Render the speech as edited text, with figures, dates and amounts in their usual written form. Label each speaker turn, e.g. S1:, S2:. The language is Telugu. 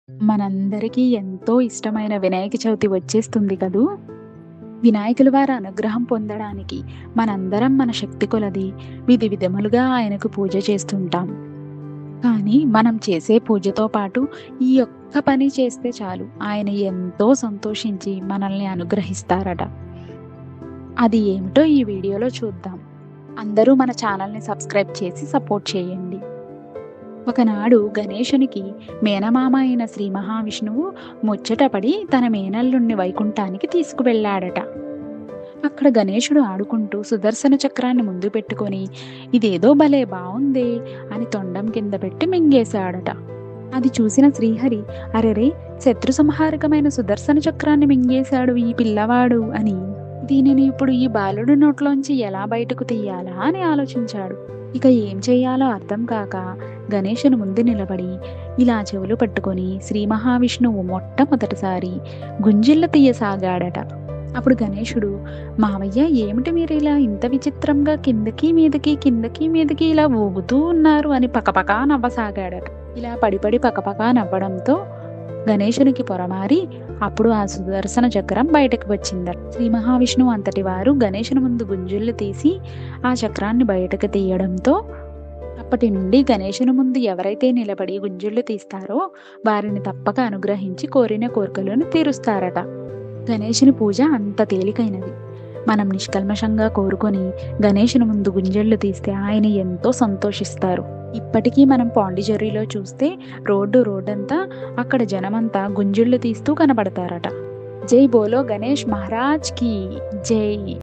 S1: మనందరికీ ఎంతో ఇష్టమైన వినాయక చవితి వచ్చేస్తుంది కదూ! వినాయకుల వారి అనుగ్రహం పొందడానికి మనందరం మన శక్తి కొలది విధి విధములుగా ఆయనకు పూజ చేస్తుంటాం. కానీ మనం చేసే పూజతో పాటు ఈ ఒక్క పని చేస్తే చాలు ఆయన ఎంతో సంతోషించి మనల్ని అనుగ్రహిస్తారట. అది ఏమిటో ఈ వీడియోలో చూద్దాం. అందరూ మన ఛానల్‌ని సబ్స్క్రైబ్ చేసి సపోర్ట్ చేయండి. ఒకనాడు గణేశునికి మేనమామ అయిన శ్రీ మహావిష్ణువు ముచ్చటపడి తన మేనల్లుణ్ణి వైకుంఠానికి తీసుకువెళ్ళాడట. అక్కడ గణేశుడు ఆడుకుంటూ సుదర్శన చక్రాన్ని ముందు పెట్టుకొని ఇదేదో భలే బావుందే అని తొండం కింద పెట్టి మింగేశాడట. అది చూసిన శ్రీహరి అరెరే, శత్రు సంహారకమైన సుదర్శన చక్రాన్ని మింగేశాడు ఈ పిల్లవాడు అని దీనిని ఇప్పుడు ఈ బాలుడి నోట్లోంచి ఎలా బయటకు తీయాలా అని ఆలోచించాడు. ఇక ఏం చెయ్యాలో అర్థం కాక గణేశుని ముందు నిలబడి ఇలా చెవులు పట్టుకొని శ్రీ మహావిష్ణువు మొట్టమొదటిసారి గుంజిళ్ళు తీయసాగాడట. అప్పుడు గణేశుడు, మావయ్య, ఏమిటి మీరు ఇలా ఇంత విచిత్రంగా కిందకి మీదకి కిందకి మీదకి ఇలా ఊగుతూ ఉన్నారు అని పకపకా నవ్వసాగాడట. ఇలా పడిపడి పకపకా నవ్వడంతో గణేశునికి పొరమారి అప్పుడు ఆ సుదర్శన చక్రం బయటకు వచ్చిందట. శ్రీ మహావిష్ణువు అంతటి వారు గణేశుని ముందు గుంజుళ్ళు తీసి ఆ చక్రాన్ని బయటకు తీయడంతో అప్పటి నుండి గణేశుని ముందు ఎవరైతే నిలబడి గుంజుళ్ళు తీస్తారో వారిని తప్పక అనుగ్రహించి కోరిన కోరికలను తీరుస్తారట. గణేశుని పూజ అంత తేలికైనది. మనం నిష్కల్మషంగా కోరుకొని గణేశుని ముందు గుంజళ్ళు తీస్తే ఆయన ఎంతో సంతోషిస్తారు. ఇప్పటికీ మనం పాండిచెర్రీలో చూస్తే రోడ్డంతా అక్కడ జనమంతా గుంజుళ్ళు తీస్తూ కనబడతారట. జై బోలో గణేష్ మహారాజ్ కీ జై.